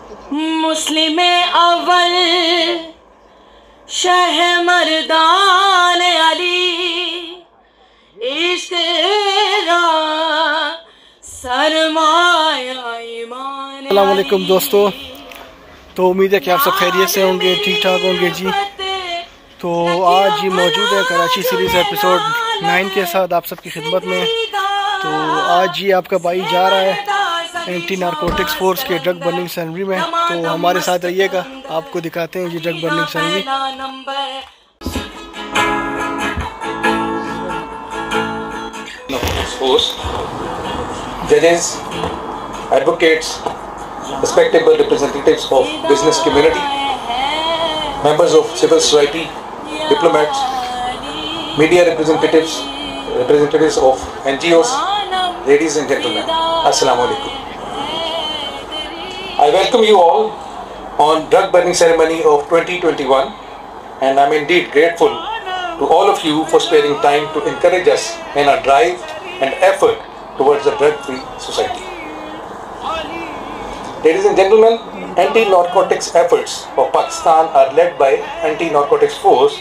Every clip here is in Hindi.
मुस्लिम अव्वल शह मर्दान अली इश्क सरमाया ईमान। अस्सलाम वालेकुम दोस्तों, तो उम्मीद है कि आप सब खैरियत से होंगे, ठीक ठाक होंगे जी। तो आज ही मौजूद है कराची सीरीज़ एपिसोड 9 के साथ आप सबकी खिदमत में। तो आज ही आपका भाई जा रहा है एंटी नारकोटिक्स फोर्स के ड्रग बर्निंग सेरेमनी में। तो हमारे साथ रहिएगा, आपको दिखाते हैं जी drug burning ceremony. Judges, advocates, respectable representatives of business community, members of civil society, diplomats, media representatives, representatives of NGOs, ladies and gentlemen, Assalamu alaikum. I welcome you all on drug burning ceremony of 2021, and I'm indeed grateful to all of you for sparing time to encourage us in our drive and effort towards a drug-free society. Ladies and gentlemen, anti-narcotics efforts of Pakistan are led by Anti-Narcotics Force,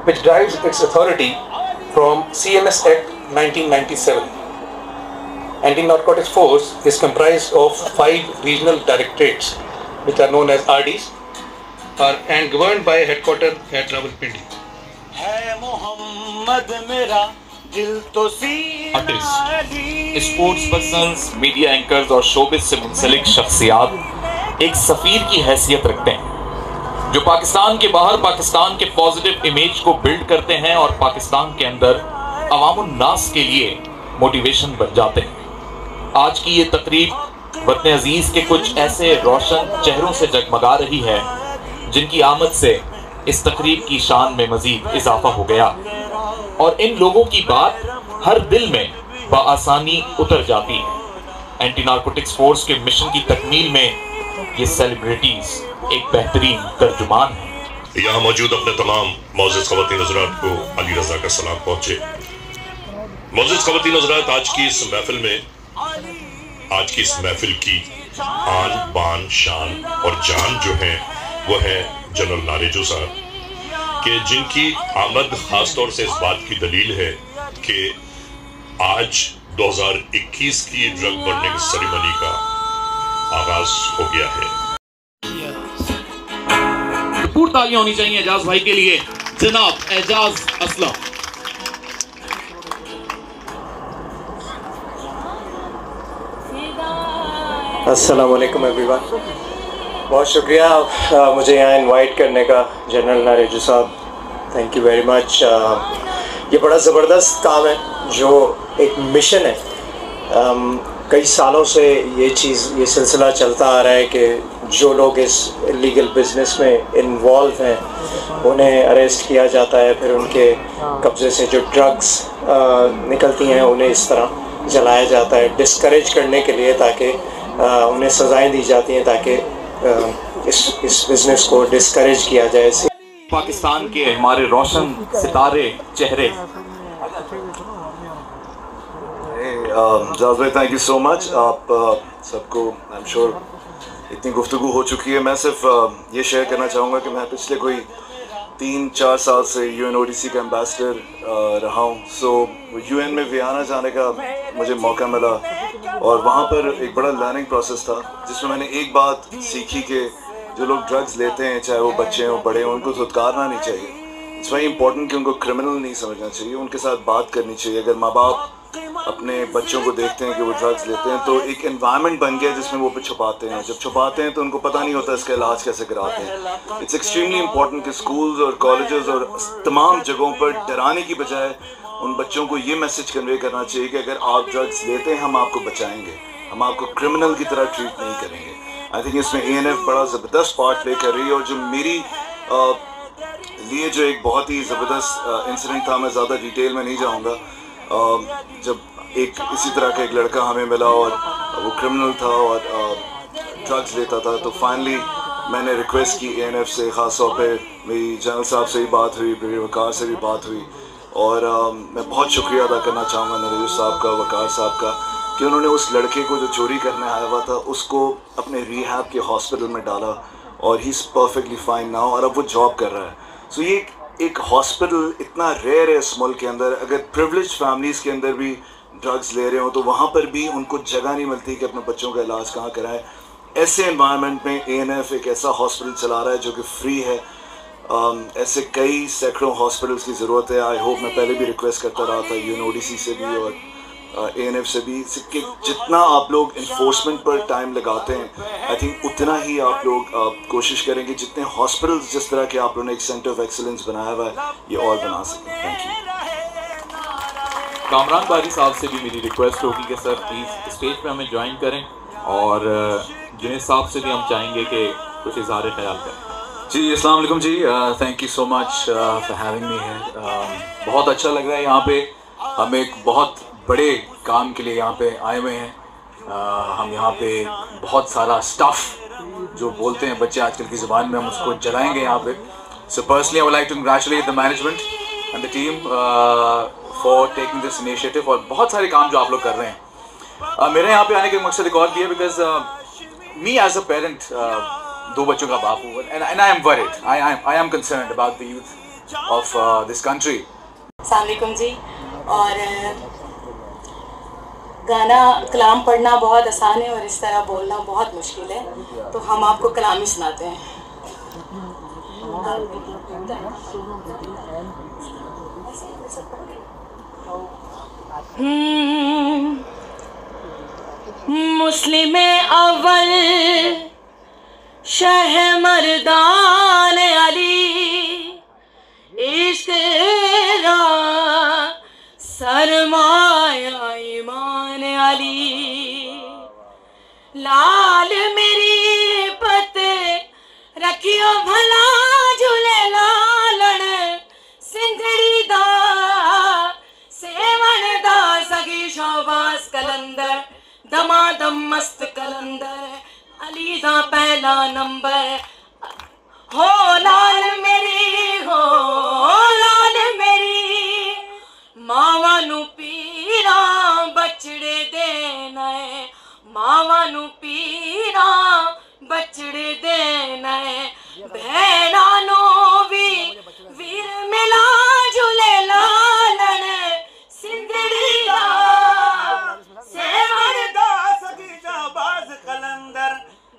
which derives its authority from CNS Act 1997. Anti-Narcotics Force is comprised of 5 regional directorates, which are known as RDs, and governed by a headquarters at Rawalpindi. Artist, sports persons, media anchors और शोबिस से मुंसलिक शख्सियात एक सफीर की हैसियत रखते हैं जो पाकिस्तान के बाहर पाकिस्तान के पॉजिटिव इमेज को बिल्ड करते हैं और पाकिस्तान के अंदर अवामुन नास के लिए मोटिवेशन बन जाते हैं। आज की ये तकरीब वतन अजीज के कुछ ऐसे रोशन चेहरों से जगमगा रही है जिनकी आमद से इस तकरीब की शान में मजीद इजाफा हो गया और इन लोगों की बात हर दिल में बआसानी उतर जाती है। एंटी नारकोटिक्स फोर्स के मिशन की तकमील में ये सेलिब्रिटीज एक बेहतरीन तर्जुमान है। यहाँ मौजूद अपने तमाम मौजूद ख़वातीन हज़रात को अली रज़ा का सलाम पहुँचे। मौजूद ख़वातीन हज़रात, आज की इस महफिल की आन बान शान और जान जो है वो है जनरल नारेजो साहब के, जिनकी आमद खास तौर से इस बात की दलील है कि आज 2021 की ड्रग बर्निंग सेरेमनी का आगाज हो गया है। पूरी तालियां होनी चाहिए एजाज भाई के लिए, जनाब एजाज असलम। अस्सलाम वालेकुम एवरीवन, बहुत शुक्रिया मुझे यहाँ इनवाइट करने का जनरल नारेजो साहब, थैंक यू वेरी मच। ये बड़ा ज़बरदस्त काम है जो एक मिशन है। कई सालों से ये सिलसिला चलता आ रहा है कि जो लोग इस इलीगल बिजनेस में इन्वॉल्व हैं उन्हें अरेस्ट किया जाता है, फिर उनके कब्ज़े से जो ड्रग्स निकलती हैं उन्हें इस तरह जलाया जाता है डिस्करेज करने के लिए, ताकि उन्हें सज़ाएं दी जाती हैं ताकि इस बिज़नेस को डिस्करेज किया जाए। पाकिस्तान के हमारे रोशन सितारे चेहरे। जाज़ भाई, थैंक यू सो मच। आप सबको आई एम श्योर इतनी गुफ्तगू हो चुकी है। मैं सिर्फ ये शेयर करना चाहूँगा कि मैं पिछले कोई 3-4 साल से UNODC का एम्बेसडर रहा हूँ। सो UN में वियना जाने का मुझे मौका मिला और वहाँ पर एक बड़ा लर्निंग प्रोसेस था जिसमें मैंने एक बात सीखी कि जो लोग ड्रग्स लेते हैं, चाहे वो बच्चे हों बड़े हों, उनको धुतकारना नहीं चाहिए। इट्स वेरी इंपॉर्टेंट कि उनको क्रिमिनल नहीं समझना चाहिए, उनके साथ बात करनी चाहिए। अगर माँ बाप अपने बच्चों को देखते हैं कि वो ड्रग्स लेते हैं तो एक एनवायरनमेंट बन गया जिसमें वो छुपाते हैं। जब छुपाते हैं तो उनको पता नहीं होता इसका इलाज कैसे कराते हैं। इट्स एक्सट्रीमली इंपॉर्टेंट कि स्कूल्स और कॉलेजेस और तमाम जगहों पर डराने की बजाय उन बच्चों को ये मैसेज कन्वे करना चाहिए कि अगर आप ड्रग्स लेते हैं हम आपको बचाएंगे, हम आपको क्रिमिनल की तरह ट्रीट नहीं करेंगे। आई थिंक इसमें ANF बड़ा ज़बरदस्त पार्ट प्ले कर रही है। और जो मेरी लिए जो एक बहुत ही ज़बरदस्त इंसिडेंट था, मैं ज़्यादा डिटेल में नहीं जाऊँगा। जब एक इसी तरह का एक लड़का हमें मिला और वो क्रिमिनल था और ड्रग्स लेता था, तो फाइनली मैंने रिक्वेस्ट की ANF से, ख़ास तौर पे मेरी जनरल साहब से भी बात हुई, मेरी वकार से भी बात हुई और मैं बहुत शुक्रिया अदा करना चाहूँगा नरेश साहब का, वकार साहब का, कि उन्होंने उस लड़के को जो चोरी करने आया हुआ था उसको अपने रिहैब के हॉस्पिटल में डाला और he is perfectly fine now और अब वो जॉब कर रहा है। सो ये एक हॉस्पिटल इतना रेयर है इस मुल्क के अंदर, अगर प्रिविलेज फैमिलीज़ के अंदर भी ड्रग्स ले रहे हो तो वहाँ पर भी उनको जगह नहीं मिलती कि अपने बच्चों का इलाज कहाँ कराएं। ऐसे एनवायरनमेंट में ANF एक ऐसा हॉस्पिटल चला रहा है जो कि फ्री है। ऐसे कई सैकड़ों हॉस्पिटल्स की ज़रूरत है। आई होप, मैं पहले भी रिक्वेस्ट करता रहा था UNODC से भी और ANF से भी कि जितना आप लोग इन्फोर्समेंट पर टाइम लगाते हैं, आई थिंक उतना ही आप लोग कोशिश करेंगे जितने हॉस्पिटल्स जिस तरह के आप लोगों ने एक सेंटर ऑफ एक्सीलेंस बनाया हुआ है ये और बना सकें। Thank you. कामरान बारी साहब से भी मेरी रिक्वेस्ट होगी कि सर प्लीज़ स्टेज पे हमें ज्वाइन करें और जुनेद साहब से भी हम चाहेंगे कि कुछ इज़हार ख्याल करें। जी अस्सलाम वालेकुम जी, thank you so much for having me है। बहुत अच्छा लग रहा है यहाँ पे, हम एक बहुत बड़े काम के लिए यहाँ पे आए हुए हैं। हम यहाँ पे बहुत सारा स्टफ़ जो बोलते हैं बच्चे आजकल की ज़ुबान में, हम उसको जलाएंगे यहाँ पे। So personally I would like to congratulate the management and the team for taking this initiative और बहुत सारे काम जो आप लोग कर रहे हैं। मेरे यहाँ पे आने के मकसद एक और भी है because me as a parent, दो बच्चों का बाप हूँ and I am worried, I am concerned about the youth of this country. अस्सलाम वालेकुम जी। और गाना कलाम पढ़ना बहुत आसान है और इस तरह बोलना बहुत मुश्किल है, तो हम आपको कलाम ही सुनाते हैं। मुस्लिम अव्वल शह मर्दान अली, इश्क सरमाया ईमान अली। लाल मेरी पत रखियो भला झूले लालन, सिंधड़ी दा सेवन दा सगी शोबास कलंदर, दमादम मस्त कलंदर, अली दा पहला नंबर। हो लाल मेरी, हो लाल मेरी, मावा नू पीरा बचड़े देना है, मावा नू पीरा बचड़े देना है। भैना नो भी वीर मिला झूले लालन, सिंधड़ी दा सेवन दा सगी शाबाज कलंदर,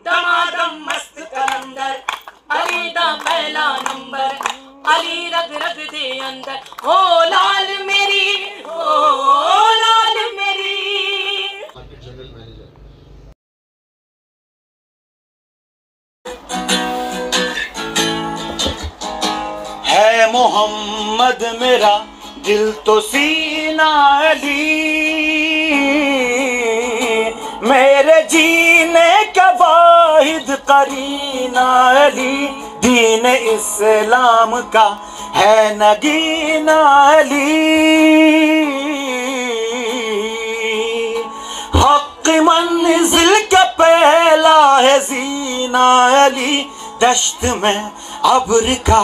दमादम मस्त कलंदर, अली दा पहला नंबर, अली रग रग दे अंदर। हो लाल मेरी, हो लाल मेरी। है मोहम्मद मेरा दिल तो सीना अली, मेरे जीने का वाहिद करीना अली, दीन इस्लाम का है नगीना अली। हक मंजिल का पहला है जीना अली, दश्त में अब्र का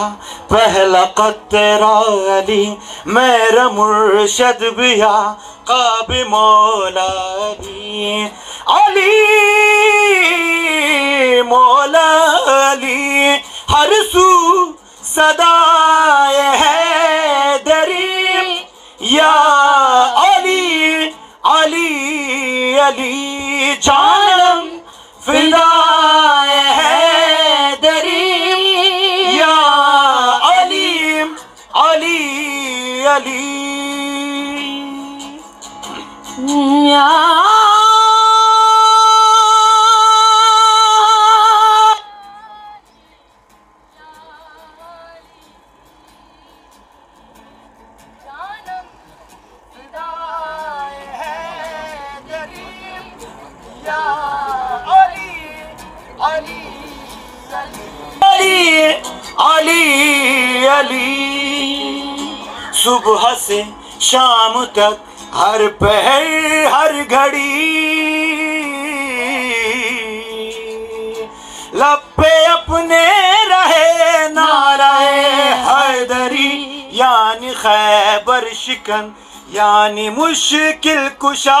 पहला कतरा अली, मेरा मुर्शद बिया काबे मौला अली। अली मौला अली, हर सू सदाए है दरी, या अली अली अली, जानम फिदाए है दरी, या अली अली अली, या अली अली। सुबह से शाम तक हर पहर हर घड़ी लब पे अपने रहे नाराए हैदरी, यानी खैबर शिकन यानी मुश्किल कुशा,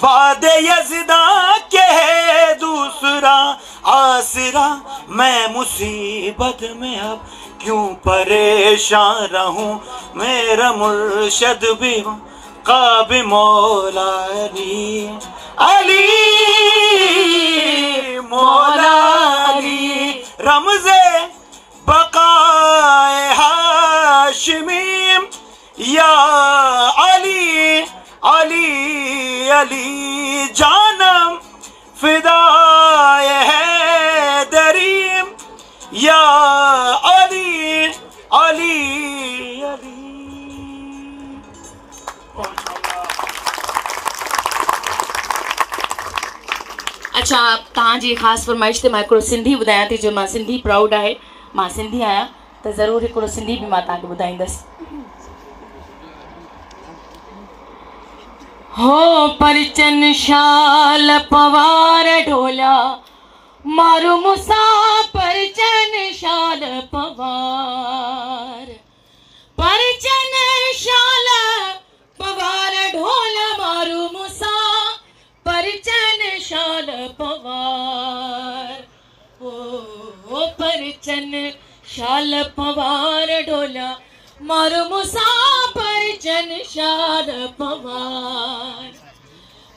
वादे यज़दा के है दूसरा आसरा, मैं मुसीबत में अब क्यों परेशान रहूं, मेरा मुर्शद भी काबे मौला अली, अली मौला अली, रमज़े बक़ाए हाशिमी या अली, अली अली जानम फिदाए है दरीम या अली, अली अली। अच्छा, तव्हांजी ख़ासि फरमाइश ते मां हिकिड़ो सिंधी ॿुधायां थी, जो मां सिंधी प्राउड आहे, मां सिंधी आहियां, त ज़रूरु हिकिड़ो सिंधी बि मां तव्हांखे ॿुधाईंदसि। हो परचन शाल पवार ढोला, मारू मुसा परचन शाल पवार, परचन शाल पवार ढोला, मारू मुसा परचन शाल पवार, ओ परचन शाल पवार ढोला, मारू मुसा परचन शाल पवार,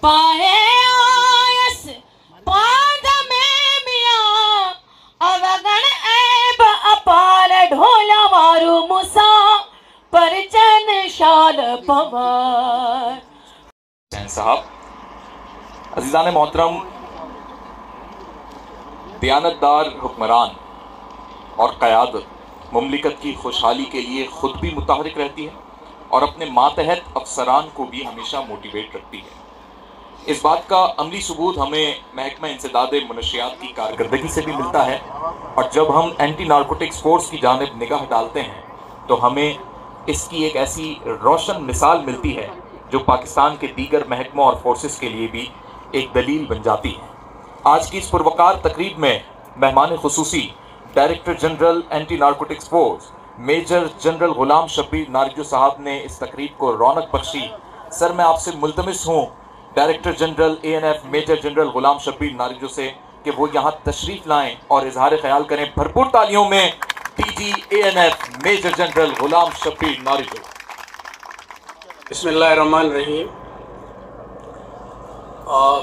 पाए आयस पाद में मियाँ अवगण ऐब अपार ढोला, मारू मुसा परचन शाल पवार। साहब, अजीज़ान मोहतरम, दियानतदार हुक्मरान और क़यादत मुमलिकत की खुशहाली के लिए ख़ुद भी मुतहरिक रहती है और अपने मातहत अफसरान को भी हमेशा मोटिवेट रखती है। इस बात का अमली सबूत हमें महकमा इंसदाद मनशियात की कारकर्दगी से भी मिलता है, और जब हम एंटी नारकोटिक्स फोर्स की जानिब निगाह डालते हैं तो हमें इसकी एक ऐसी रोशन मिसाल मिलती है जो पाकिस्तान के दीगर महकमों और फोर्सेस के लिए भी एक दलील बन जाती है। आज की इस पुरवकार तकरीब में मेहमान खुसूसी director general anti narcotics force major general Ghulam Shabbir Narejo साहब ने इस तकरीब को रौनक बख्शी। सर, मैं आपसे मुल्तमिस हूँ director general ANF major general Ghulam Shabbir Narejo से कि वो यहाँ तशरीफ़ लाएँ और इजहार ख्याल करें। भरपूर तालियों में DG ANF major general Ghulam Shabbir Narejo. Bismillahirrahmanirrahim.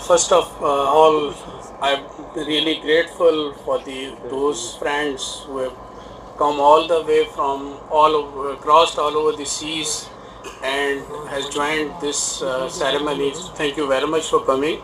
First of all, I'm really grateful for those friends who have come all the way from crossed all over the seas and has joined this ceremony. Thank you very much for coming.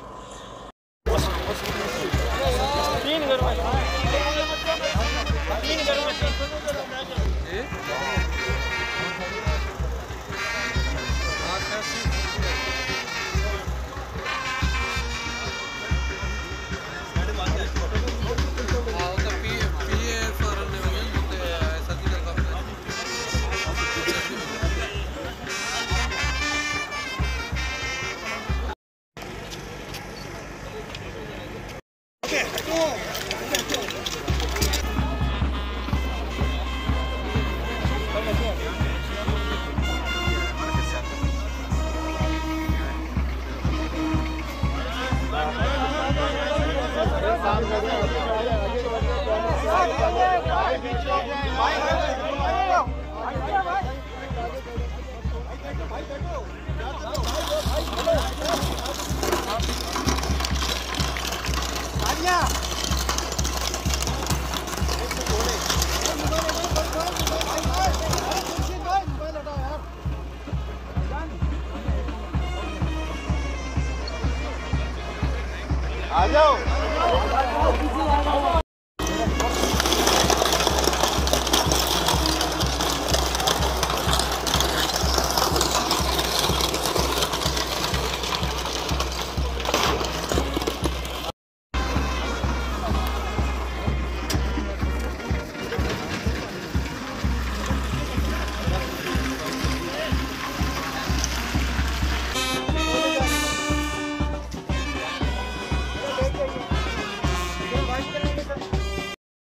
आ जाओ।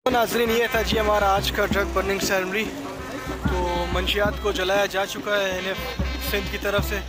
नाज़रीन, ये था जी हमारा आज का ड्रग बर्निंग सेरेमनी। तो तो मंशियात को जलाया जा चुका है NF सिंध की तरफ से।